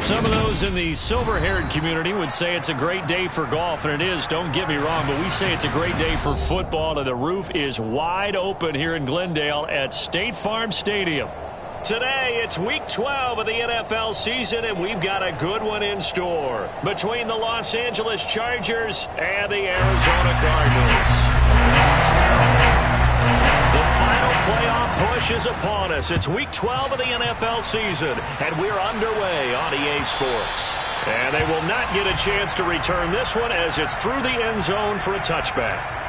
Some of those in the silver-haired community would say it's a great day for golf, and it is, don't get me wrong, but we say it's a great day for football, and the roof is wide open here in Glendale at State Farm Stadium. Today, it's Week 12 of the NFL season, and we've got a good one in store between the Los Angeles Chargers and the Arizona Cardinals. The final playoff push is upon us. It's Week 12 of the NFL season, and we're underway on EA Sports. And they will not get a chance to return this one as it's through the end zone for a touchback.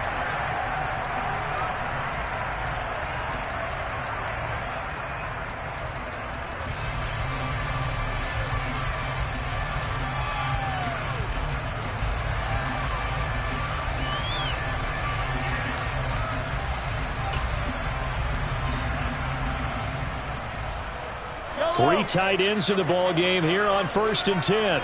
Three tight ends in the ball game here on 1st and 10.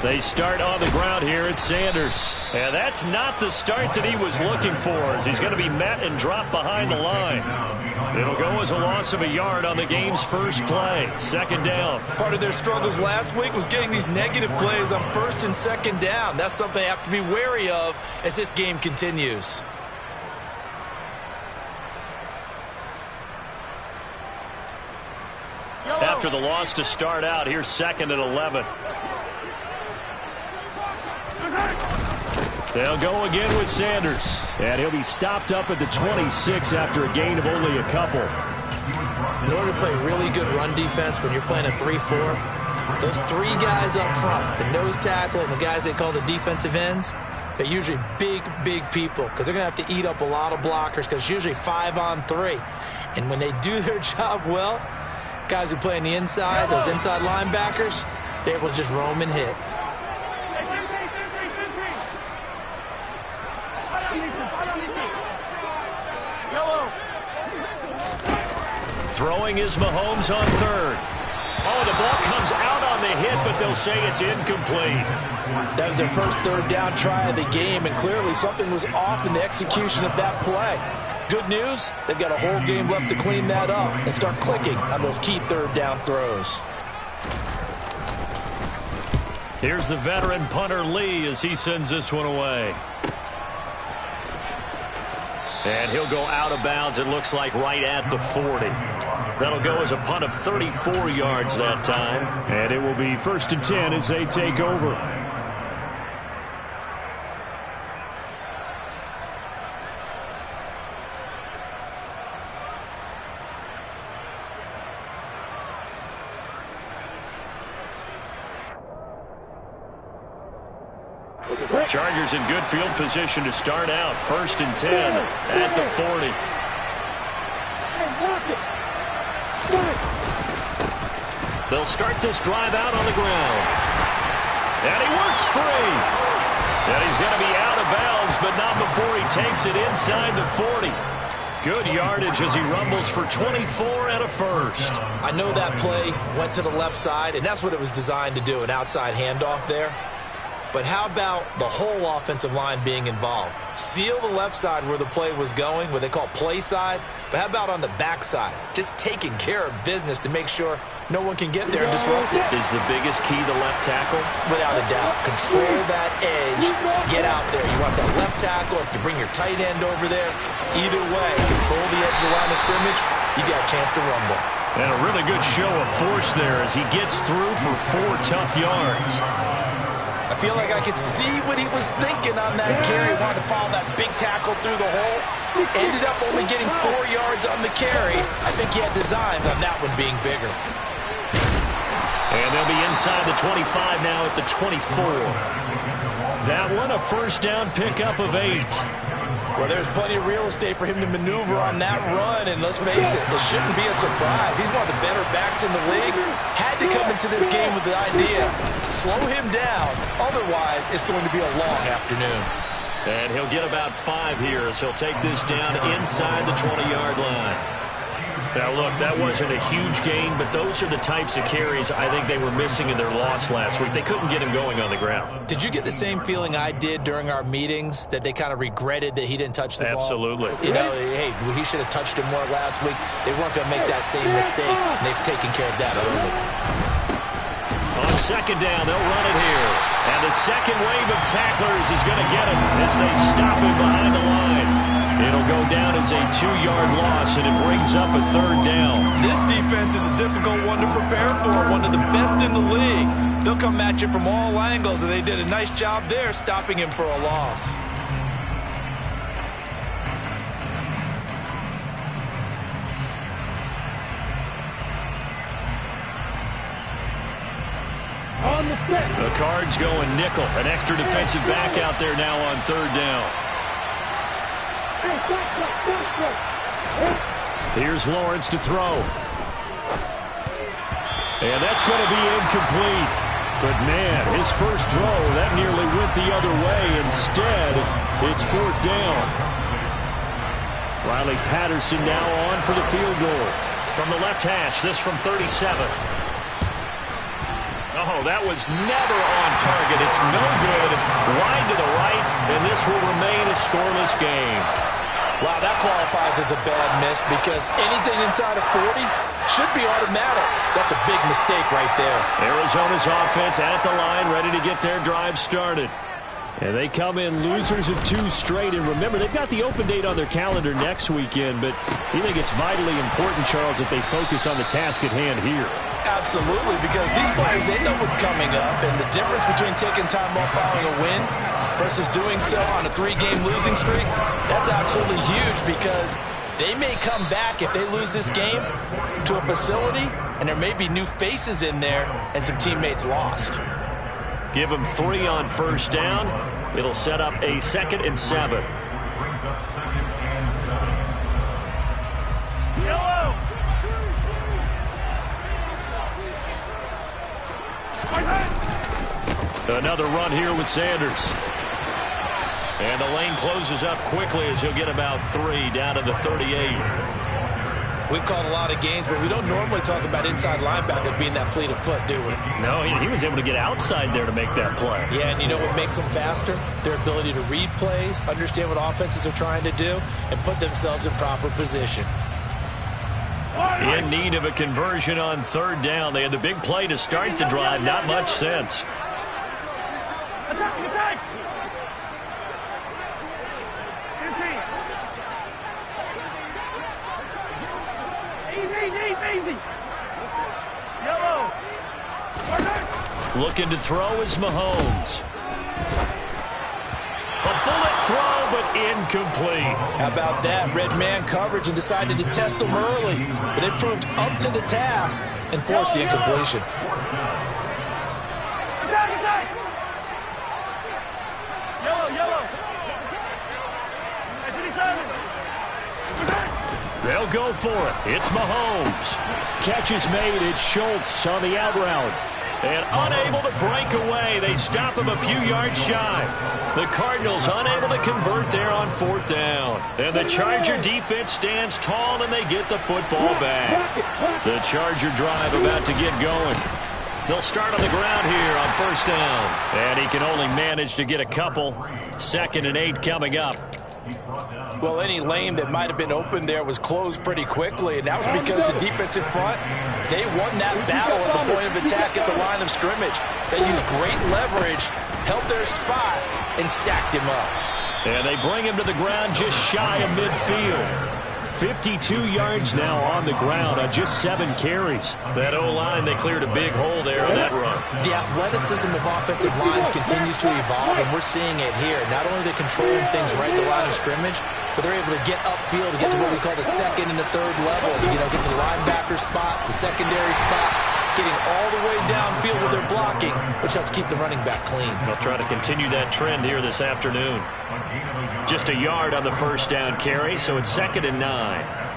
They start on the ground here at Sanders. And that's not the start that he was looking for, as he's going to be met and dropped behind the line. It'll go as a loss of a yard on the game's first play. 2nd down. Part of their struggles last week was getting these negative plays on 1st and 2nd down. That's something they have to be wary of as this game continues. After the loss to start out, here's 2nd and 11. They'll go again with Sanders. And he'll be stopped up at the 26 after a gain of only a couple. In order to play really good run defense when you're playing a 3-4, those three guys up front, the nose tackle and the guys they call the defensive ends, they're usually big people because they're going to have to eat up a lot of blockers because it's usually 5-on-3. And when they do their job well, guys who play on the inside, those inside linebackers, they're able to just roam and hit. Throwing is Mahomes on 3rd. Oh, the ball comes out on the hit, but they'll say it's incomplete. That was their first 3rd down try of the game, and clearly something was off in the execution of that play. Good news, they've got a whole game left to clean that up and start clicking on those key 3rd down throws. Here's the veteran punter Lee as he sends this one away. And he'll go out of bounds, it looks like right at the 40. That'll go as a punt of 34 yards that time. And it will be 1st and 10 as they take over. Chargers in good field position to start out. 1st and 10 at the 40. They'll start this drive out on the ground. And he works free. And he's going to be out of bounds, but not before he takes it inside the 40. Good yardage as he rumbles for 24 and a first. I know that play went to the left side, and that's what it was designed to do, an outside handoff there. But how about the whole offensive line being involved? Seal the left side where the play was going, what they call play side. But how about on the back side? Just taking care of business to make sure no one can get there and disrupt it. Is the biggest key the left tackle? Without a doubt. Control that edge. Get out there. You want that left tackle. If you bring your tight end over there, either way, control the edge of the line of scrimmage, you got a chance to rumble. And a really good show of force there as he gets through for 4 tough yards. I feel like I could see what he was thinking on that carry. Wanted to follow that big tackle through the hole. Ended up only getting 4 yards on the carry. I think he had designs on that one being bigger. And they'll be inside the 25 now at the 24. That one a 1st down pickup of 8. Well, there's plenty of real estate for him to maneuver on that run, and let's face it, this shouldn't be a surprise. He's one of the better backs in the league. Had to come into this game with the idea, slow him down, otherwise it's going to be a long afternoon. And he'll get about 5 here as he'll take this down inside the 20-yard line. Now, look, that wasn't a huge gain, but those are the types of carries I think they were missing in their loss last week. They couldn't get him going on the ground. Did you get the same feeling I did during our meetings, that they kind of regretted that he didn't touch the ball? Absolutely. You know, hey, he should have touched him more last week. They weren't going to make that same mistake, and they've taken care of that early. On second down, they'll run it here. And the second wave of tacklers is going to get him as they stop him behind the line. It'll go down as a 2-yard loss, and it brings up a third down. This defense is a difficult one to prepare for, one of the best in the league. They'll come at you from all angles, and they did a nice job there stopping him for a loss. The Cards going nickel. An extra defensive back out there now on third down. Here's Lawrence to throw. And that's going to be incomplete. But, man, his first throw, that nearly went the other way. Instead, it's fourth down. Riley Patterson now on for the field goal. From the left hash, this from 37. Oh, that was never on target. It's no good. Wide to the right, and this will remain a scoreless game. Wow, that qualifies as a bad miss because anything inside of 40 should be automatic. That's a big mistake right there. Arizona's offense at the line, ready to get their drive started. And they come in losers of 2 straight. And remember, they've got the open date on their calendar next weekend, but you think it's vitally important, Charles, that they focus on the task at hand here. Absolutely, because these players, they know what's coming up, and the difference between taking time off following a win versus doing so on a 3-game losing streak, that's absolutely huge because they may come back if they lose this game to a facility, and there may be new faces in there and some teammates lost. Give them 3 on first down. It'll set up a 2nd and 7. Yellow! Another run here with Sanders. And the lane closes up quickly as he'll get about 3 down to the 38. We've called a lot of games, but we don't normally talk about inside linebackers being that fleet of foot, do we? No, he was able to get outside there to make that play. Yeah, and you know what makes them faster? Their ability to read plays, understand what offenses are trying to do, and put themselves in proper position. In need of a conversion on third down. They had the big play to start the drive. Not much sense. Attack! Easy! Yellow! Looking to throw is Mahomes. A bullet throw, but incomplete. How about that? Red man coverage and decided to test them early. But it proved up to the task and forced the incompletion. Attack! Yellow! 37! They'll go for it. It's Mahomes. Catch is made. It's Schultz on the out route. And unable to break away. They stop him a few yards shy. The Cardinals unable to convert there on fourth down. And the Charger defense stands tall, and they get the football back. The Charger drive about to get going. They'll start on the ground here on first down. And he can only manage to get a couple. 2nd and 8 coming up. Well, any lane that might have been open there was closed pretty quickly, and that was because the defensive front, they won that battle at the point of attack at the line of scrimmage. They used great leverage, held their spot, and stacked him up. And they bring him to the ground just shy of midfield. 52 yards now on the ground on just 7 carries. That O-line, they cleared a big hole there on that run. The athleticism of offensive lines continues to evolve, and we're seeing it here. Not only are they controlling things right at the line of scrimmage, but they're able to get upfield to get to what we call the 2nd and the 3rd levels. You know, get to the linebacker spot, the secondary spot, getting all the way downfield with their blocking, which helps keep the running back clean. They'll try to continue that trend here this afternoon. Just a yard on the first down carry, so it's 2nd and 9.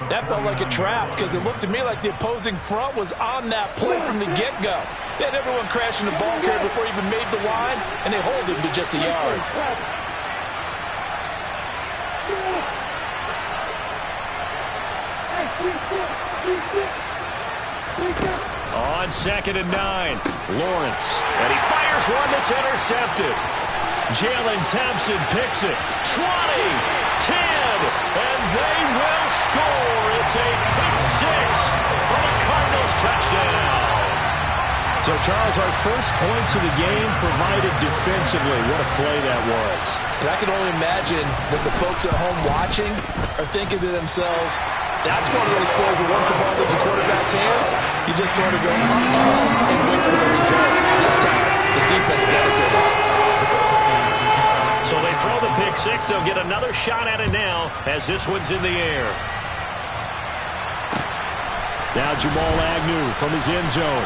That felt like a trap because it looked to me like the opposing front was on that play from the get-go. They had everyone crashing the ball carrier before he even made the line, and they hold him to just a yard. On 2nd and 9, Lawrence. And he fires one that's intercepted. Jalen Thompson picks it. 20, 10, and they will score. It's a pick six for the Cardinals touchdown. So, Charles, our first points of the game provided defensively. What a play that was. And I can only imagine that the folks at home watching are thinking to themselves, that's one of those plays where once the ball leaves the quarterback's hands, you just sort of go, uh-oh, and wait for the result. This time, the defense benefited. So they throw the pick six. They'll get another shot at it now as this one's in the air. Now Jamal Agnew from his end zone.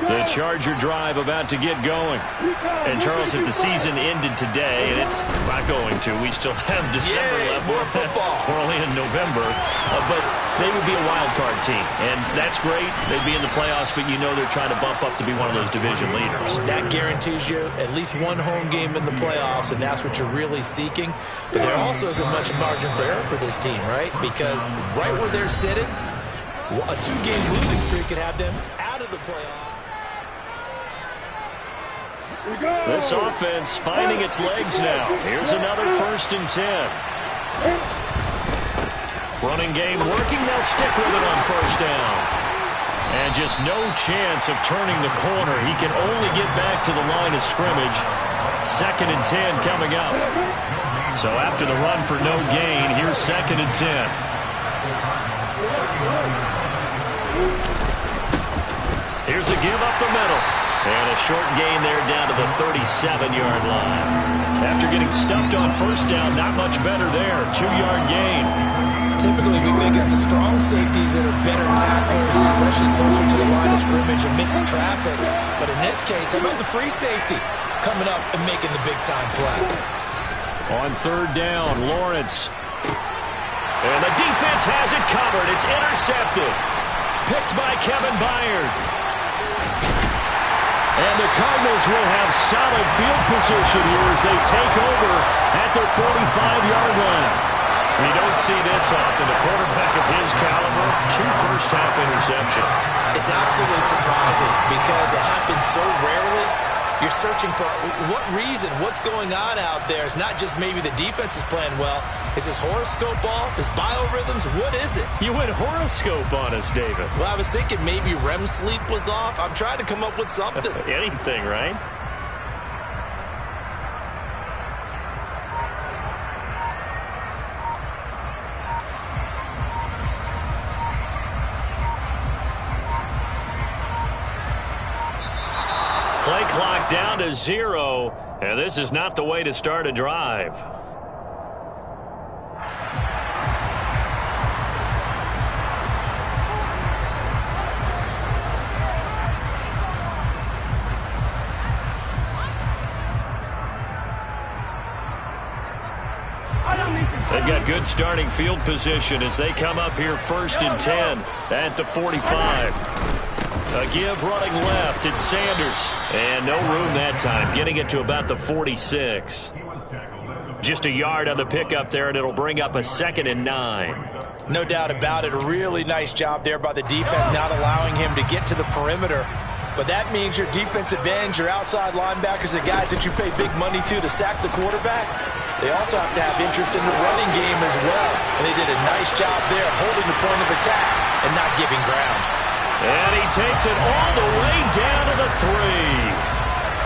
The Charger drive about to get going. And, Charles, if the season ended today, and it's not going to, we still have December left. More football. We're only in November. But they would be a wild card team. And that's great. They'd be in the playoffs, but you know they're trying to bump up to be one of those division leaders. That guarantees you at least one home game in the playoffs, and that's what you're really seeking. But there also isn't much margin for error for this team, right? Because right where they're sitting, a two-game losing streak could have them out of the playoffs. This offense finding its legs now. Here's another 1st and 10. Running game working. They'll stick with it on 1st down. And just no chance of turning the corner. He can only get back to the line of scrimmage. 2nd and 10 coming up. So after the run for no gain, here's 2nd and 10. Here's a give up the middle. And a short gain there down to the 37-yard line. After getting stuffed on 1st down, not much better there. 2-yard gain. Typically, we think it's the strong safeties that are better tacklers, especially closer to the line of scrimmage amidst traffic. But in this case, how about the free safety coming up and making the big-time play? On 3rd down, Lawrence. And the defense has it covered. It's intercepted. Picked by Kevin Byard. And the Cardinals will have solid field position here as they take over at their 45-yard line. We don't see this often. A quarterback of his caliber, 2 first-half interceptions. It's absolutely surprising because it happens so rarely. You're searching for what reason, what's going on out there. It's not just maybe the defense is playing well. Is his horoscope off? His biorhythms? What is it? You went horoscope on us, David. Well, I was thinking maybe REM sleep was off. I'm trying to come up with something. Anything, right? Play clock down to 0, and this is not the way to start a drive. They've got good starting field position as they come up here 1st and 10 at the 45. A give running left. It's Sanders. And no room that time. Getting it to about the 46. Just a yard on the pickup there, and it'll bring up a 2nd and 9. No doubt about it. A really nice job there by the defense, not allowing him to get to the perimeter. But that means your defensive ends, your outside linebackers, the guys that you pay big money to sack the quarterback, they also have to have interest in the running game as well. And they did a nice job there holding the point of attack and not giving ground. And he takes it all the way down to the 3.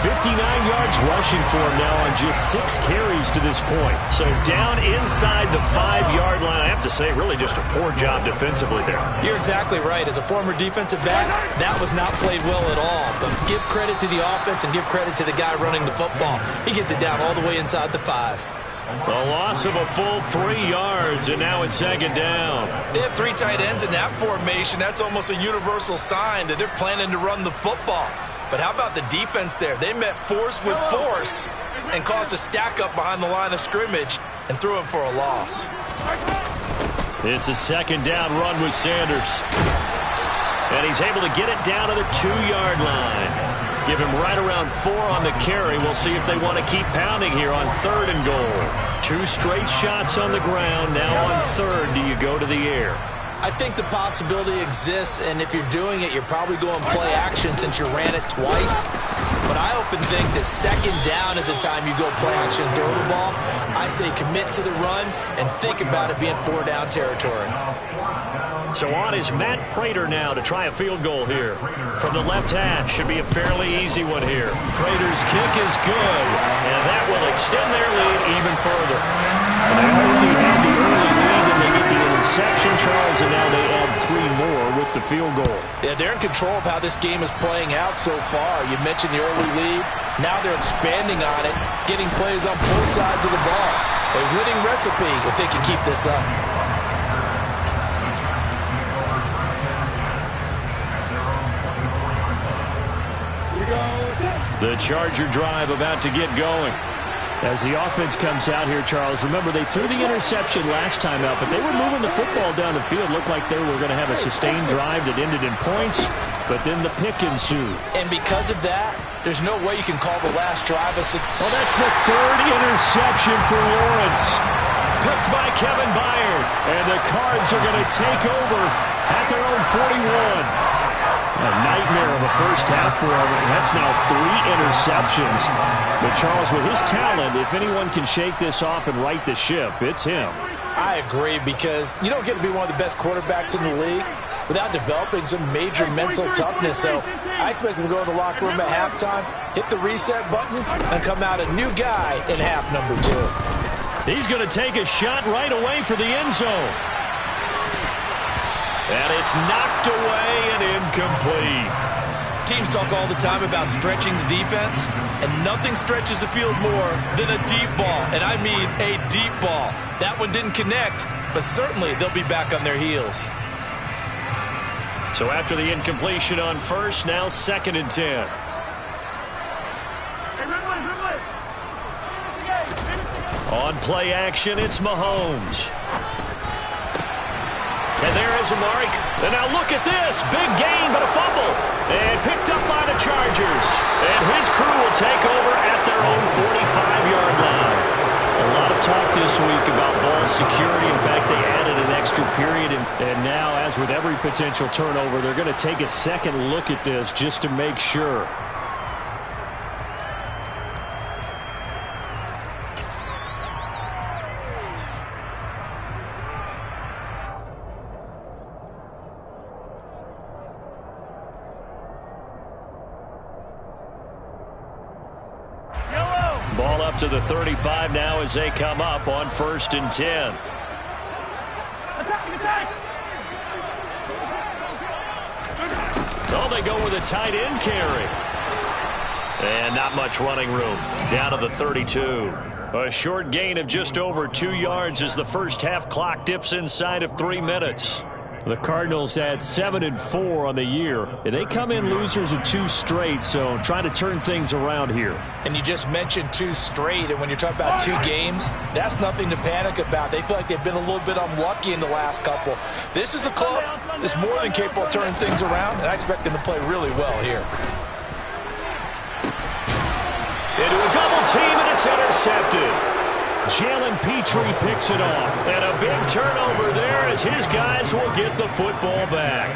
59 yards rushing for him now on just 6 carries to this point. So down inside the 5-yard line. I have to say, really just a poor job defensively there. You're exactly right. As a former defensive back, that was not played well at all. But give credit to the offense and give credit to the guy running the football. He gets it down all the way inside the 5. A loss of a full 3 yards, and now it's 2nd down. They have 3 tight ends in that formation. That's almost a universal sign that they're planning to run the football. But how about the defense there? They met force with force and caused a stack up behind the line of scrimmage and threw him for a loss. It's a 2nd down run with Sanders. And he's able to get it down to the 2-yard line. Give him right around 4 on the carry. We'll see if they want to keep pounding here on 3rd and goal. 2 straight shots on the ground. Now on 3rd, do you go to the air? I think the possibility exists, and if you're doing it, you're probably going play action since you ran it twice. But I often think that 2nd down is the time you go play action and throw the ball. I say commit to the run and think about it being 4-down territory. So on is Matt Prater now to try a field goal here. From the left hash, should be a fairly easy one here. Prater's kick is good, and that will extend their lead even further. And they already had the early lead, and they get the interception, Charles, and now they add 3 more with the field goal. Yeah, they're in control of how this game is playing out so far. You mentioned the early lead. Now they're expanding on it, getting plays on both sides of the ball. A winning recipe if they can keep this up. The Charger drive about to get going. As the offense comes out here, Charles, remember they threw the interception last time out, but they were moving the football down the field. Looked like they were going to have a sustained drive that ended in points, but then the pick ensued. And because of that, there's no way you can call the last drive a success. Well, that's the 3rd interception for Lawrence. Picked by Kevin Byard. And the Cards are going to take over at their own 41. A nightmare of a first half for him. That's now 3 interceptions. But Charles, with his talent, if anyone can shake this off and right the ship, it's him. I agree, because you don't get to be one of the best quarterbacks in the league without developing some major mental toughness. So I expect him to go in the locker room at halftime, hit the reset button, and come out a new guy in half number 2. He's going to take a shot right away for the end zone. And it's knocked away and incomplete. Teams talk all the time about stretching the defense, and nothing stretches the field more than a deep ball. And I mean a deep ball. That one didn't connect, but certainly they'll be back on their heels. So after the incompletion on 1st, now 2nd and 10. On play action, it's Mahomes. And there is a mark. And now look at this. Big gain, but a fumble. And picked up by the Chargers. And his crew will take over at their own 45-yard line. A lot of talk this week about ball security. In fact, they added an extra period. And now, as with every potential turnover, they're going to take a second look at this just to make sure. Ball up to the 35 now as they come up on 1st and 10. Oh, they go with a tight end carry. And not much running room. Down to the 32. A short gain of just over 2 yards as the first half clock dips inside of 3 minutes. The Cardinals had 7-4 on the year, and they come in losers of 2 straight, so trying to turn things around here. And you just mentioned 2 straight, and when you're talking about 2 games, that's nothing to panic about. They feel like they've been a little bit unlucky in the last couple. This is a club that's more than capable of turning things around, and I expect them to play really well here. Into a double team, and it's intercepted. Jalen Petrie picks it off. And a big turnover there as his guys will get the football back.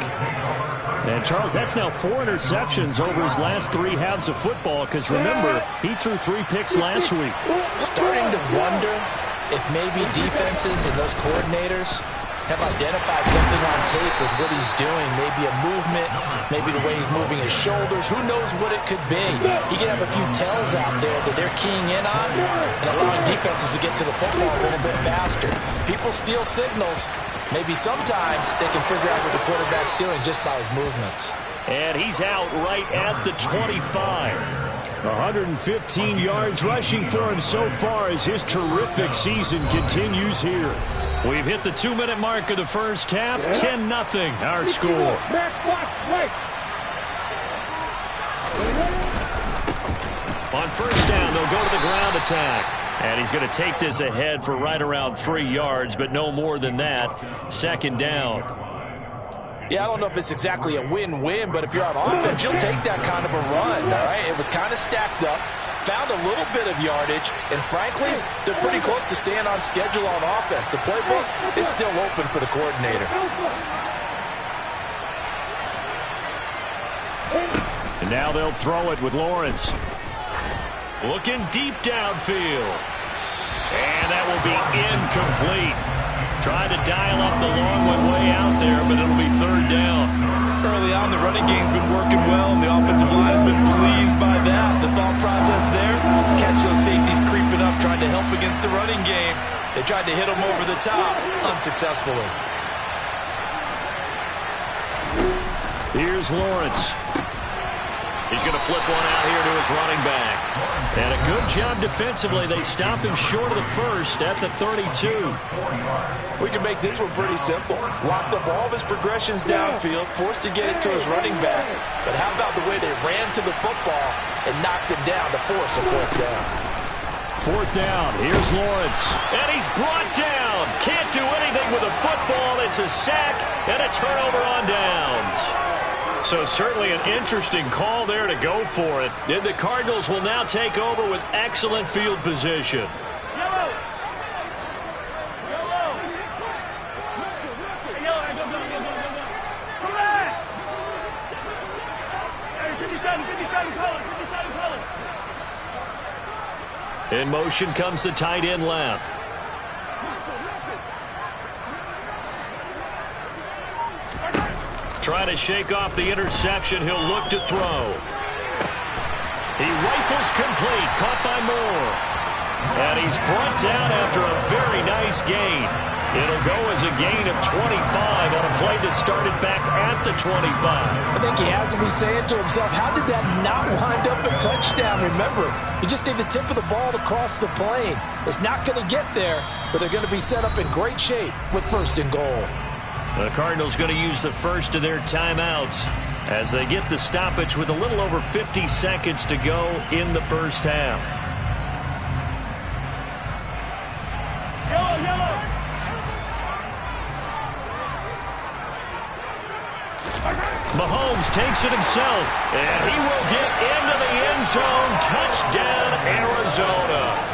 And, Charles, that's now 4 interceptions over his last 3 halves of football because, remember, he threw 3 picks last week. Starting to wonder if maybe defenses and those coordinators have identified something on tape with what he's doing. Maybe a movement, maybe the way he's moving his shoulders. Who knows what it could be? He could have a few tells out there that they're keying in on and allowing defenses to get to the football a little bit faster. People steal signals. Maybe sometimes they can figure out what the quarterback's doing just by his movements. And he's out right at the 25. 115 yards rushing for him so far as his terrific season continues here. We've hit the 2-minute mark of the first half. 10-0 our score. On 1st down, they'll go to the ground attack. And he's going to take this ahead for right around 3 yards, but no more than that. 2nd down. Yeah, I don't know if it's exactly a win-win, but if you're on offense, you'll take that kind of a run, all right? It was kind of stacked up, found a little bit of yardage, and frankly, they're pretty close to staying on schedule on offense. The playbook is still open for the coordinator. And now they'll throw it with Lawrence. Looking deep downfield. And that will be incomplete. Trying to dial up the long one way out there, but it'll be third down. Early on, the running game's been working well, and the offensive line has been pleased by that. The thought process there, catch those safeties creeping up, trying to help against the running game. They tried to hit them over the top, unsuccessfully. Here's Lawrence. He's going to flip one out here to his running back. And a good job defensively. They stop him short of the first at the 32. We can make this one pretty simple. Locked up all of his progressions downfield, forced to get it to his running back. But how about the way they ran to the football and knocked him down to force a fourth down? Fourth down. Here's Lawrence. And he's brought down. Can't do anything with a football. It's a sack and a turnover on downs. So certainly an interesting call there to go for it. And the Cardinals will now take over with excellent field position. Yellow! Yellow! Hey, yellow, go, go, go, go, go, go. Come back! Hey, 57 colors, 57 colors. In motion comes the tight end left. Trying to shake off the interception. He'll look to throw. He rifles complete. Caught by Moore. And he's brought down after a very nice gain. It'll go as a gain of 25 on a play that started back at the 25. I think he has to be saying to himself, how did that not wind up a touchdown? Remember, he just did the tip of the ball to cross the plane. It's not going to get there, but they're going to be set up in great shape with first and goal. The Cardinals going to use the first of their timeouts as they get the stoppage with a little over 50 seconds to go in the first half. Yellow, yellow! Mahomes takes it himself, and he will get into the end zone. Touchdown, Arizona.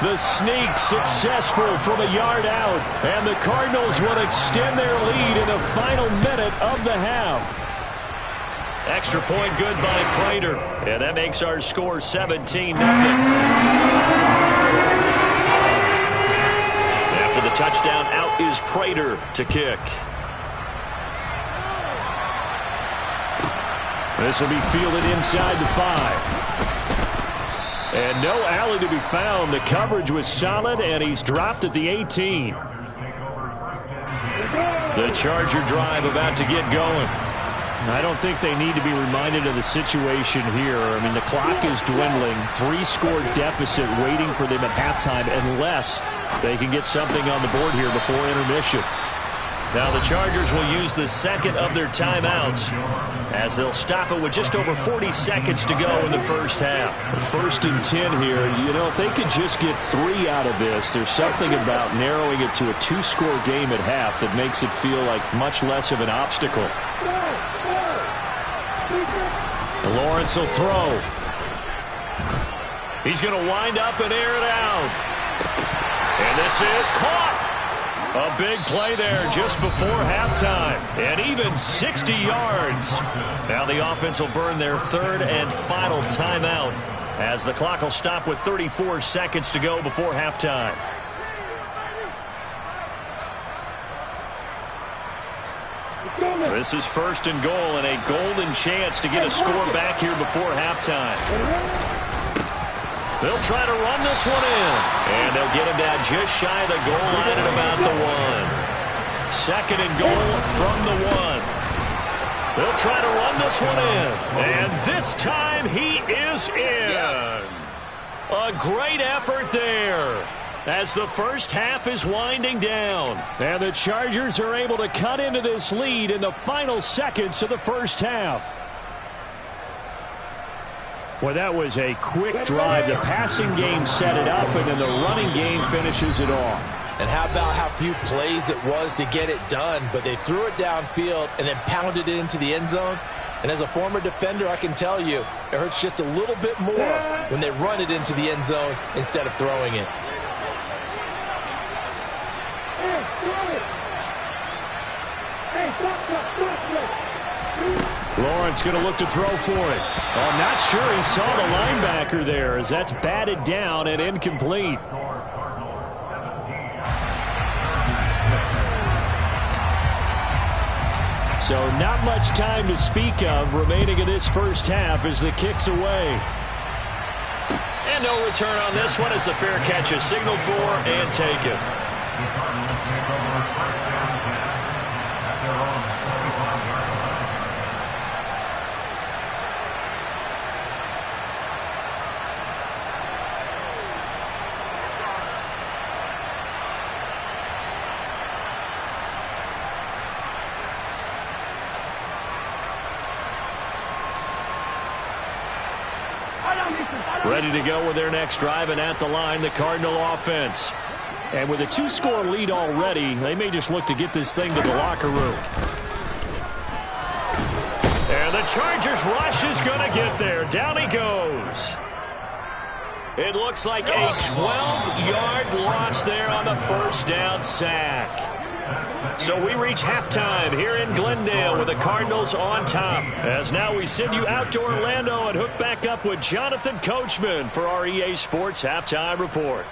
The sneak successful from a yard out, and the Cardinals will extend their lead in the final minute of the half. Extra point good by Prater, and that makes our score 17-0. After the touchdown, out is Prater to kick. This will be fielded inside the 5. And no alley to be found. The coverage was solid, and he's dropped at the 18. The Charger drive about to get going. I don't think they need to be reminded of the situation here. I mean, the clock is dwindling. 3-score deficit waiting for them at halftime unless they can get something on the board here before intermission. Now the Chargers will use the second of their timeouts as they'll stop it with just over 40 seconds to go in the first half. First and 10 here. You know, if they could just get 3 out of this, there's something about narrowing it to a 2-score game at half that makes it feel like much less of an obstacle. Lawrence will throw. He's going to wind up and air it out. And this is caught. A big play there just before halftime. And even 60 yards. Now the offense will burn their third and final timeout as the clock will stop with 34 seconds to go before halftime. This is first and goal and a golden chance to get a score back here before halftime. They'll try to run this one in. And they'll get him down just shy of the goal line at about the 1. Second and goal from the 1. They'll try to run this one in. And this time he is in. Yes. A great effort there as the first half is winding down. And the Chargers are able to cut into this lead in the final seconds of the first half. Well, that was a quick drive. The passing game set it up, and then the running game finishes it off. And how about how few plays it was to get it done, but they threw it downfield and then pounded it into the end zone. And as a former defender, I can tell you, it hurts just a little bit more when they run it into the end zone instead of throwing it. Lawrence going to look to throw for it. Oh, I'm not sure he saw the linebacker there as that's batted down and incomplete. So not much time to speak of remaining in this first half as the kick's away. And no return on this one as the fair catch is signaled for and taken. Ready to go with their next drive, and at the line, the Cardinal offense. And with a 2-score lead already, they may just look to get this thing to the locker room. And the Chargers rush is going to get there. Down he goes. It looks like a 12-yard loss there on the first down sack. So we reach halftime here in Glendale with the Cardinals on top. As now we send you out to Orlando and hook back up with Jonathan Coachman for our EA Sports Halftime Report.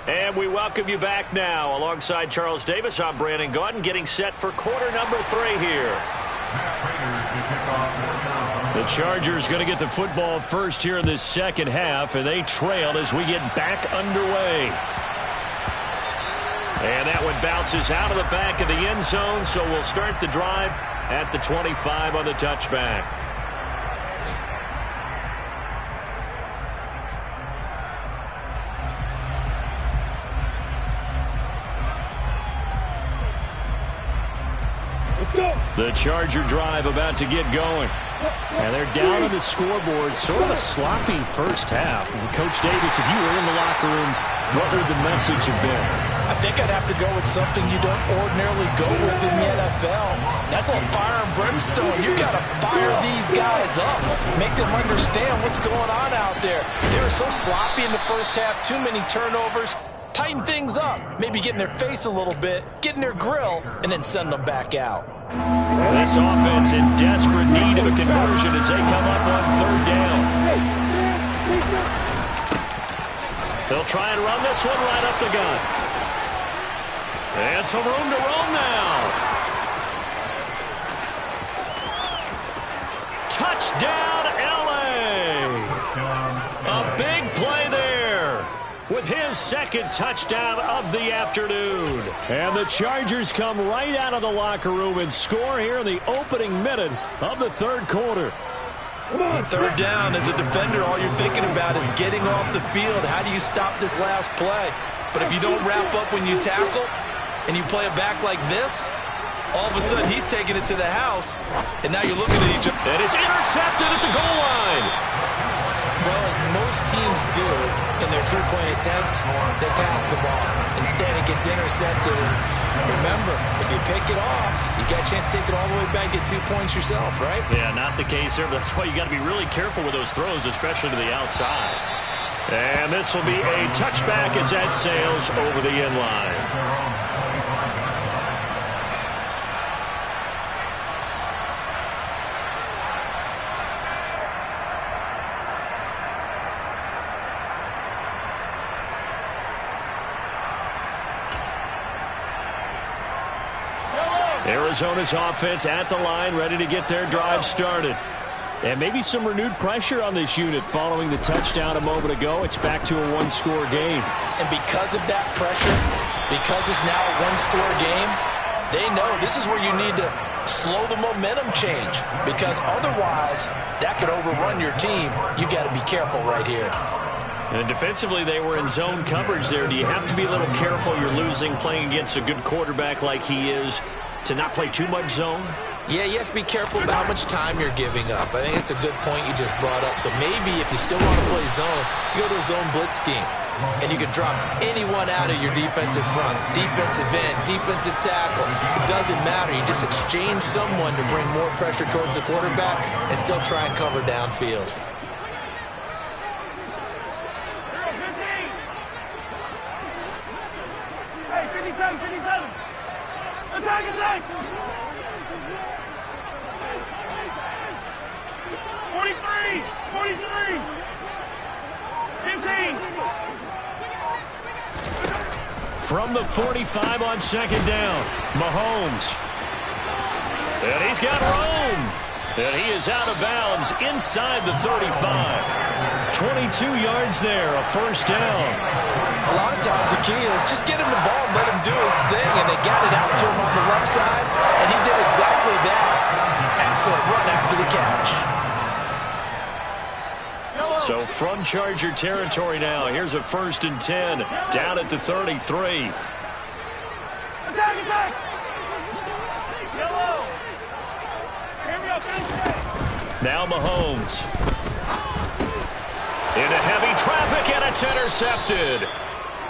And we welcome you back now. Alongside Charles Davis, I'm Brandon Gaudin, getting set for quarter number 3 here. The Chargers going to get the football first here in this second half, and they trail as we get back underway. And that one bounces out of the back of the end zone, so we'll start the drive at the 25 on the touchback. The Charger drive about to get going. And they're down on the scoreboard. Sort of a sloppy first half. And Coach Davis, if you were in the locker room, what would the message have been? I think I'd have to go with something you don't ordinarily go with in the NFL. That's like fire and brimstone. You got to fire these guys up. Make them understand what's going on out there. They were so sloppy in the first half. Too many turnovers. Tighten things up. Maybe get in their face a little bit. Get in their grill. And then send them back out. This offense in desperate need of a conversion as they come up on third down. They'll try and run this one right up the gut. And some room to roam now. Touchdown, LA. A big play there with his second touchdown of the afternoon. And the Chargers come right out of the locker room and score here in the opening minute of the third quarter. Third down, as a defender, all you're thinking about is getting off the field. How do you stop this last play? But if you don't wrap up when you tackle and you play it back like this, all of a sudden he's taking it to the house, and now you're looking at each other. And it's intercepted at the goal line. Well, as most teams do in their two-point attempt, they pass the ball. Instead, it gets intercepted. And remember, if you pick it off, you got a chance to take it all the way back, get 2 points yourself, right? Yeah, not the case there. That's why you got to be really careful with those throws, especially to the outside. And this will be a touchback as that sails over the end line. Arizona's offense at the line, ready to get their drive started. And maybe some renewed pressure on this unit following the touchdown a moment ago. It's back to a one-score game. And because of that pressure, because it's now a one-score game, they know this is where you need to slow the momentum change, because otherwise that could overrun your team. You got to be careful right here. And defensively, they were in zone coverage there. Do you have to be a little careful? You're losing playing against a good quarterback like he is to not play too much zone? Yeah, you have to be careful about how much time you're giving up. I think it's a good point you just brought up. So maybe if you still want to play zone, you go to a zone blitz scheme. And you can drop anyone out of your defensive front, defensive end, defensive tackle. It doesn't matter. You just exchange someone to bring more pressure towards the quarterback and still try and cover downfield. Hey, 57, 57. Attack, attack. 43, 43. 15. From the 45 on second down, Mahomes. And he's got room. And he is out of bounds inside the 35. 22 yards there, a first down. A lot of times the key is just get him the ball and let him do his thing, and they got it out to him on the left side, and he did exactly that. Excellent run after the catch. So from Charger territory now, here's a 1st and 10 down at the 33. Attack, attack. Yellow. Here we go, Now Mahomes. Into heavy traffic, and it's intercepted.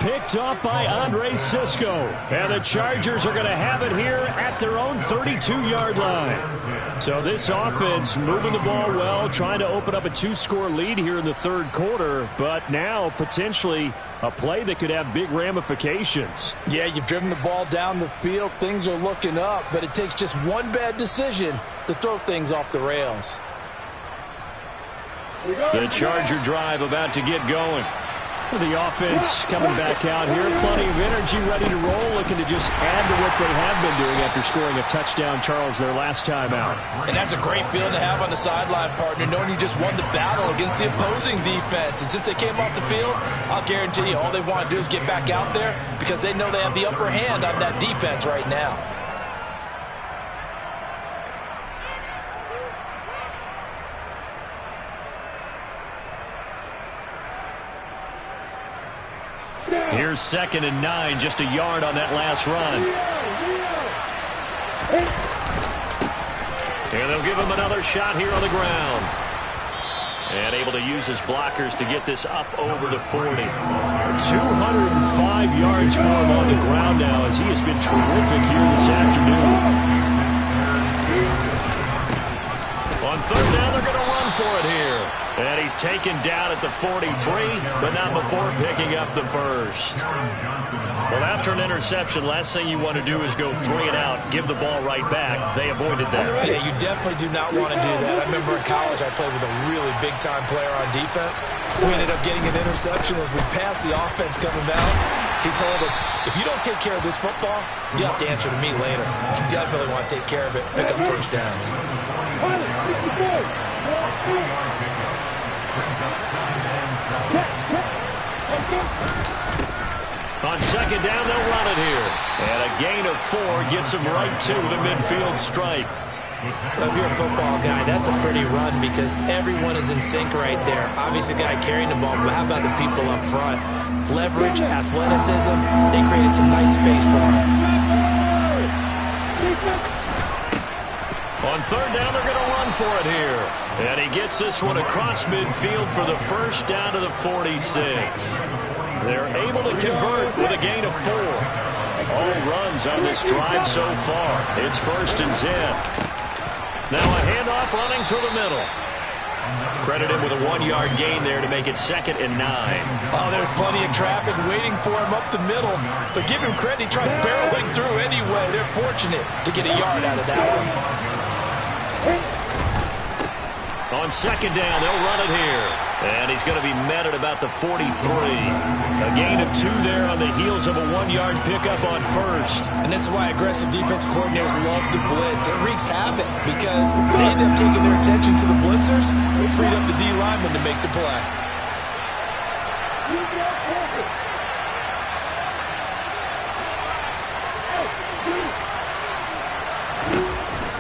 Picked up by Andre Cisco. And the Chargers are going to have it here at their own 32-yard line. So this offense moving the ball well, trying to open up a 2-score lead here in the third quarter, but now potentially a play that could have big ramifications. Yeah, you've driven the ball down the field. Things are looking up, but it takes just one bad decision to throw things off the rails. The Charger drive about to get going. The offense coming back out here. Plenty of energy, ready to roll, looking to just add to what they have been doing after scoring a touchdown, Charles, their last time out. And that's a great feeling to have on the sideline, partner, knowing you just won the battle against the opposing defense. And since they came off the field, I'll guarantee you all they want to do is get back out there because they know they have the upper hand on that defense right now. Here's 2nd and 9, just a yard on that last run. And they'll give him another shot here on the ground. And able to use his blockers to get this up over the 40. 205 yards for him on the ground now as he has been terrific here this afternoon. On 3rd down, they're going to run for it here. And he's taken down at the 43, but not before picking up the first. Well, after an interception, last thing you want to do is go 3 and out, give the ball right back. They avoided that. Yeah, you definitely do not want to do that. I remember in college I played with a really big-time player on defense. We ended up getting an interception as we passed the offense coming down. He told him, if you don't take care of this football, you have to answer to me later. You definitely want to take care of it, pick up first downs. On 2nd down, they'll run it here. And a gain of 4 gets him right to the midfield stripe. Well, if you're a football guy, that's a pretty run because everyone is in sync right there. Obviously, the guy carrying the ball, but how about the people up front? Leverage, athleticism, they created some nice space for him. On 3rd down, they're going to run for it here. And he gets this one across midfield for the first down to the 46. They're able to convert with a gain of 4. All runs on this drive so far. It's 1st and 10. Now a handoff running through the middle. Credit him with a 1-yard gain there to make it 2nd and 9. Oh, there's plenty of traffic waiting for him up the middle. But give him credit, he tried barreling through anyway. They're fortunate to get a yard out of that one. On 2nd down, they'll run it here. And he's going to be met at about the 43. A gain of 2 there on the heels of a 1-yard pickup on 1st. And this is why aggressive defense coordinators love to blitz. It wreaks havoc because they end up taking their attention to the blitzers, freed up the D lineman to make the play.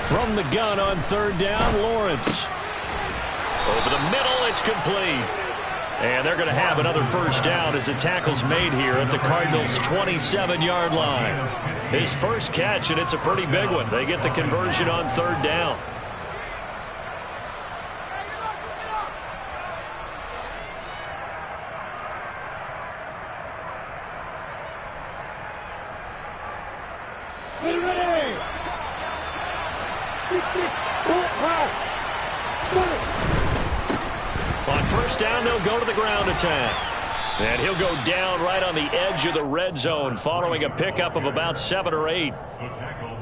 From the gun on third down, Lawrence. Over the middle, it's complete. And they're going to have another first down as the tackle's made here at the Cardinals' 27-yard line. His first catch, and it's a pretty big one. They get the conversion on third down. On first down, they'll go to the ground attack. And he'll go down right on the edge of the red zone following a pickup of about 7 or 8.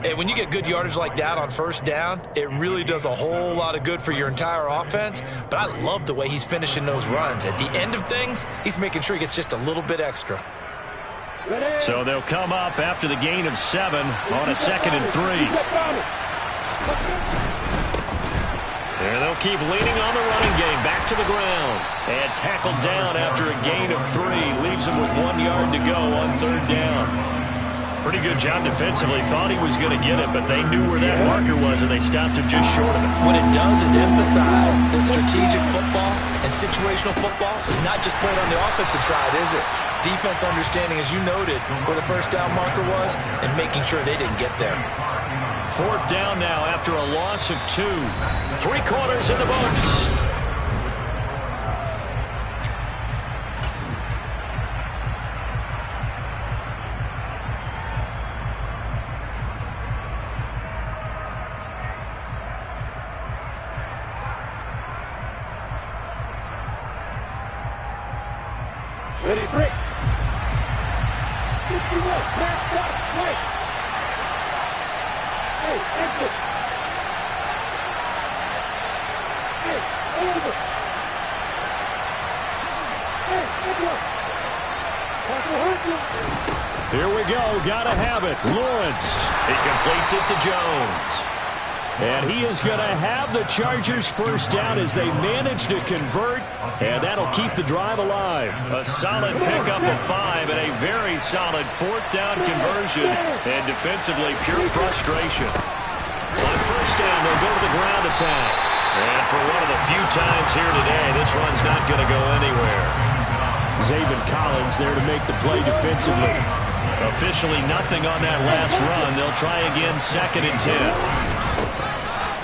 Hey, when you get good yardage like that on first down, it really does a whole lot of good for your entire offense. But I love the way he's finishing those runs. At the end of things, he's making sure he gets just a little bit extra. So they'll come up after the gain of 7 on a 2nd and 3. And they'll keep leaning on the running game. Back to the ground. And tackled down after a gain of 3. Leaves him with 1 yard to go on third down. Pretty good job defensively. Thought he was going to get it, but they knew where that marker was, and they stopped him just short of it. What it does is emphasize that strategic football and situational football is not just played on the offensive side, is it? Defense understanding, as you noted, where the first down marker was and making sure they didn't get there. Fourth down now after a loss of 2. 3 quarters in the books. Ready, 3. 51. Back, stop, wait. Hey, exit. Hey, over. Hey, exit. Here we go. Gotta have it. Lawrence. He completes it to Jones. And he is going to have the Chargers first down as they manage to convert, and that'll keep the drive alive. A solid pickup of 5 and a very solid fourth down conversion, and defensively pure frustration. On first down, they'll go to the ground attack. And for one of the few times here today, this run's not going to go anywhere. Zaven Collins there to make the play defensively. Officially nothing on that last run. They'll try again, 2nd and 10.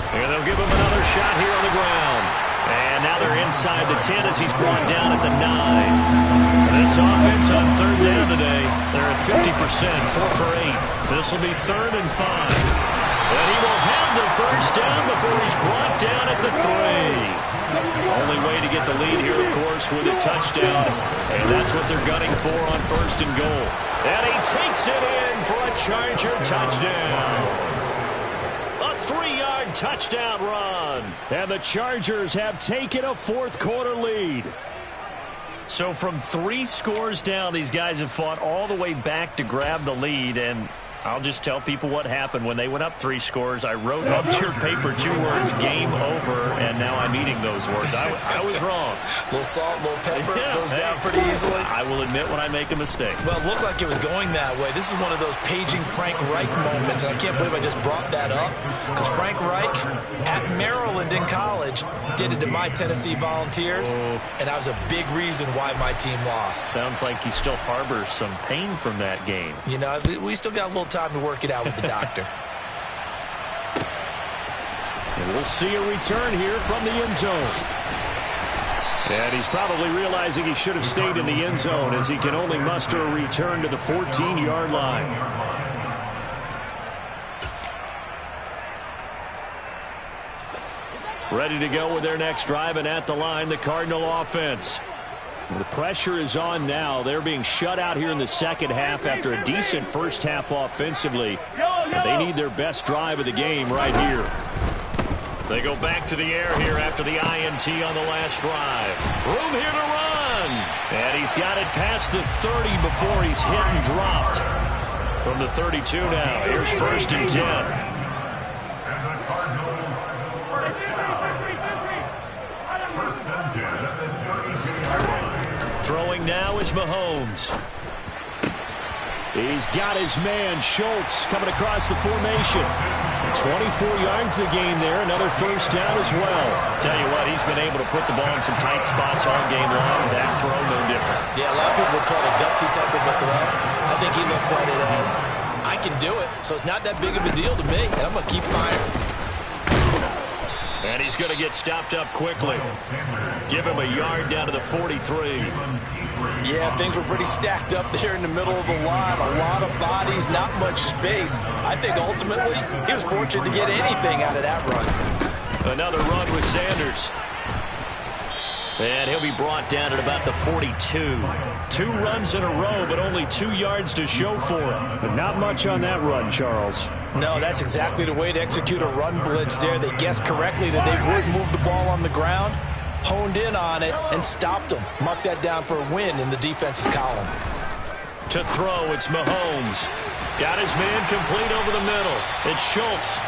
And they'll give him another shot here on the ground. And now they're inside the 10 as he's brought down at the 9. This offense on third down today, they're at 50%, 4 for 8. This will be 3rd and 5. And he will have the first down before he's brought down at the 3. Only way to get the lead here, of course, with a touchdown. And that's what they're gunning for on 1st and goal. And he takes it in for a Charger touchdown. 3-yard touchdown run. And the Chargers have taken a fourth quarter lead. So from 3 scores down, these guys have fought all the way back to grab the lead. And I'll just tell people what happened when they went up 3 scores. I wrote up to your paper 2 words, game over, and now I'm eating those words. I was wrong. A little salt, a little pepper, goes down pretty easily. I will admit when I make a mistake. Well, it looked like it was going that way. This is one of those paging Frank Reich moments, and I can't believe I just brought that up, because Frank Reich at Maryland in college did it to my Tennessee Volunteers, and that was a big reason why my team lost. Sounds like he still harbors some pain from that game. You know, we still got a little time to work it out with the doctor. And we'll see a return here from the end zone. And he's probably realizing he should have stayed in the end zone as he can only muster a return to the 14-yard line. Ready to go with their next drive, and at the line, the Cardinal offense. The pressure is on now. They're being shut out here in the second half after a decent first half offensively. But they need their best drive of the game right here. They go back to the air here after the INT on the last drive. Room here to run. And he's got it past the 30 before he's hit and dropped. From the 32 now. Here's 1st and 10. Throwing now is Mahomes. He's got his man, Schultz, coming across the formation. 24 yards to gain there. Another first down as well. Tell you what, he's been able to put the ball in some tight spots all game long. That throw, no different. Yeah, a lot of people would call it a gutsy type of a throw. I think he looks at it as, I can do it, so it's not that big of a deal to me, and I'm going to keep firing. And he's going to get stopped up quickly. Give him a yard down to the 43. Yeah, things were pretty stacked up there in the middle of the line. A lot of bodies, not much space. I think ultimately he was fortunate to get anything out of that run. Another run with Sanders. And he'll be brought down at about the 42. 2 runs in a row, but only 2 yards to show for him. But not much on that run, Charles. No, that's exactly the way to execute a run blitz there. They guessed correctly that they would move the ball on the ground, honed in on it, and stopped them. Mark that down for a win in the defense's column. To throw, it's Mahomes. Got his man complete over the middle. It's Schultz.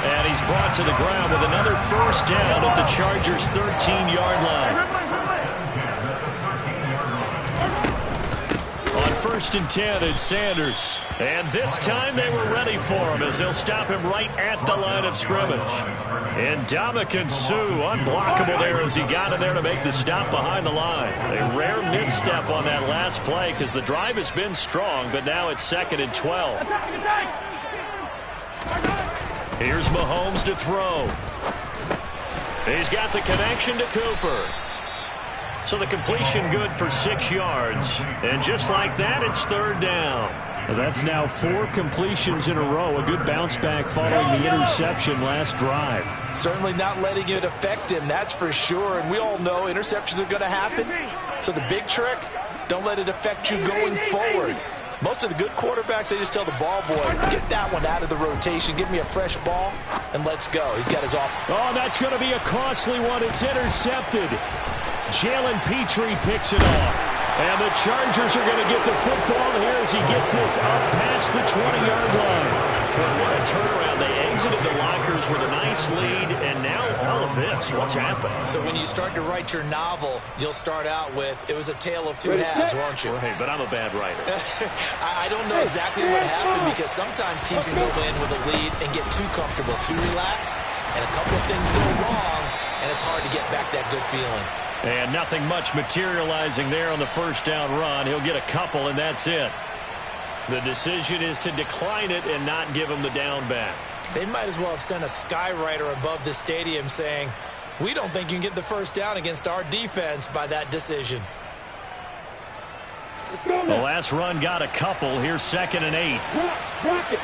And he's brought to the ground with another first down at the Chargers' 13-yard line. On 1st and 10, it's Sanders. And this time they were ready for him as they'll stop him right at the line of scrimmage. And Ndamukong Suh, unblockable there as he got in there to make the stop behind the line. A rare misstep on that last play because the drive has been strong, but now it's 2nd and 12. Here's Mahomes to throw. He's got the connection to Cooper. So the completion good for 6 yards. And just like that, it's 3rd down. Well, that's now 4 completions in a row. A good bounce back following the interception last drive. Certainly not letting it affect him, that's for sure. And we all know interceptions are going to happen. So the big trick, don't let it affect you going forward. Most of the good quarterbacks, they just tell the ball boy, get that one out of the rotation, give me a fresh ball, and let's go. He's got his off. Oh, that's going to be a costly one. It's intercepted. Jalen Petrie picks it off. And the Chargers are going to get the football here as he gets this up past the 20-yard line. But what a turnaround. They exited the lockers with a nice lead, and now all of this. What's happened? So when you start to write your novel, you'll start out with, it was a tale of 2 halves, won't you? Right, but I'm a bad writer. I don't know exactly what happened because sometimes teams can go in with a lead and get too comfortable, too relaxed, and a couple of things go wrong, and it's hard to get back that good feeling. And nothing much materializing there on the first down run. He'll get a couple, and that's it. The decision is to decline it and not give him the down back. They might as well have sent a skywriter above the stadium saying, we don't think you can get the first down against our defense by that decision. The last run got a couple. Here's 2nd and 8. Block it.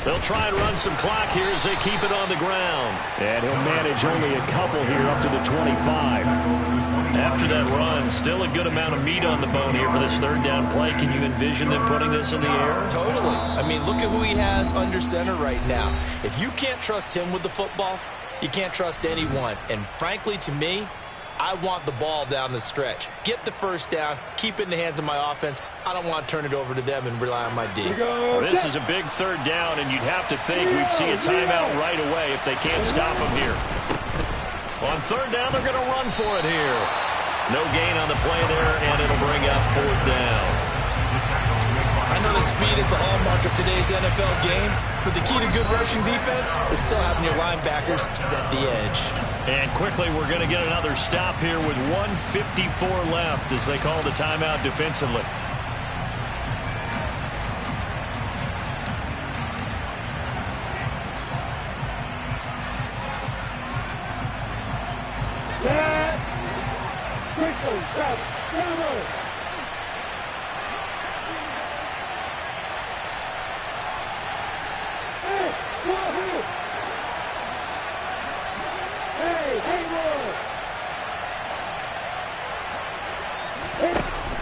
They'll try and run some clock here as they keep it on the ground. And he'll manage only a couple here up to the 25. After that run, still a good amount of meat on the bone here for this 3rd down play. Can you envision them putting this in the air? Totally. I mean, look at who he has under center right now. If you can't trust him with the football, you can't trust anyone. And frankly, to me, I want the ball down the stretch. Get the first down, keep it in the hands of my offense. I don't want to turn it over to them and rely on my D. This is a big 3rd down, and you'd have to think we'd see a timeout right away if they can't stop him here. On 3rd down, they're going to run for it here. No gain on the play there, and it'll bring up 4th down. I know the speed is the hallmark of today's NFL game, but the key to good rushing defense is still having your linebackers set the edge. And quickly, we're going to get another stop here with 1:54 left as they call the timeout defensively.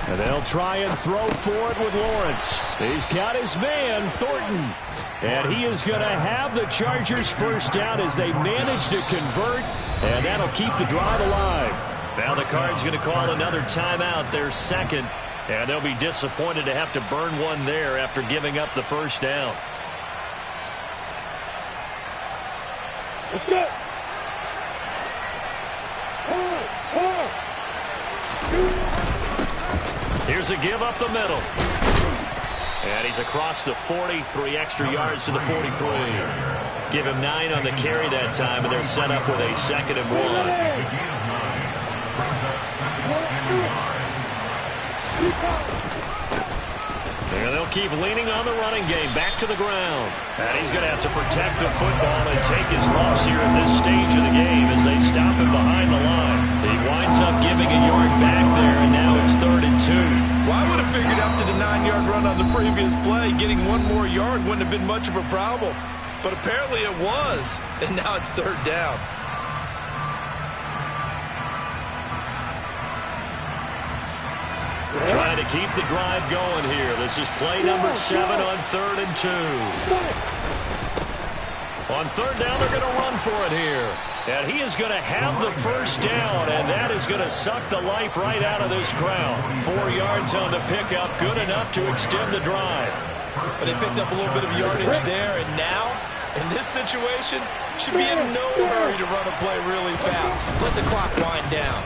And they'll try and throw for it with Lawrence. He's got his man, Thornton. And he is going to have the Chargers first down as they manage to convert. And that'll keep the drive alive. Now the Cards going to call another timeout, their 2nd. And they'll be disappointed to have to burn one there after giving up the first down. Let's go. Here's a give up the middle. And he's across the 40, 3 extra yards to the 43. Give him 9 on the carry that time, and they're set up with a 2nd and 1. And they'll keep leaning on the running game. Back to the ground. And he's going to have to protect the football and take his lumps here at this stage of the game as they stop him behind the line. He winds up giving a yard back there, and now it's 3rd and 2. Well, I would have figured after the 9-yard run on the previous play, getting 1 more yard wouldn't have been much of a problem. But apparently it was, and now it's 3rd down. Trying to keep the drive going here. This is play number 7 on 3rd and 2. On 3rd down, they're going to run for it here. And he is going to have the 1st down, and that is going to suck the life right out of this crowd. 4 yards on the pickup, good enough to extend the drive. But they picked up a little bit of yardage there, and now, in this situation, should be in no hurry to run a play really fast. Let the clock wind down.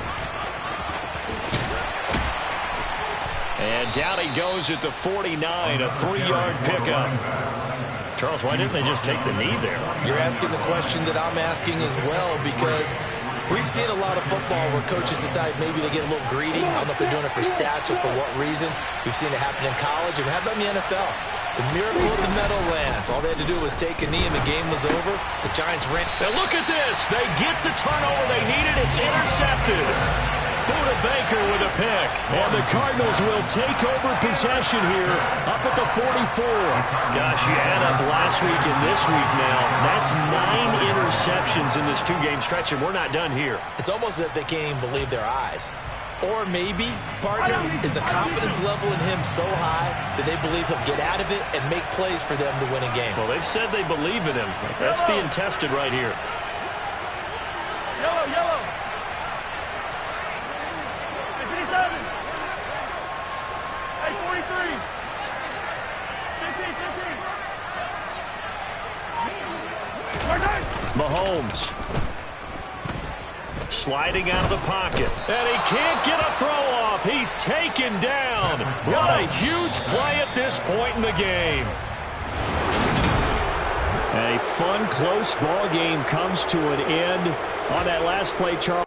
And down he goes at the 49, a 3-yard pickup. Charles, why didn't they just take the knee there? You're asking the question that I'm asking as well, because we've seen a lot of football where coaches decide maybe they get a little greedy. I don't know if they're doing it for stats or for what reason. We've seen it happen in college, and how about in the NFL? The miracle of the Meadowlands. All they had to do was take a knee, and the game was over. The Giants ran. And look at this. They get the turnover they needed. It's intercepted. Buda Baker with a pick. And the Cardinals will take over possession here up at the 44. Gosh, you add up last week and this week now. That's 9 interceptions in this 2-game stretch, and we're not done here. It's almost as if they can't even believe their eyes. Or maybe, partner, is the confidence level in him so high that they believe he'll get out of it and make plays for them to win a game. Well, they've said they believe in him. That's being tested right here. Yellow, yellow. Mahomes sliding out of the pocket, and he can't get a throw off. He's taken down. What a huge play at this point in the game. A fun, close ball game comes to an end on that last play, Charles.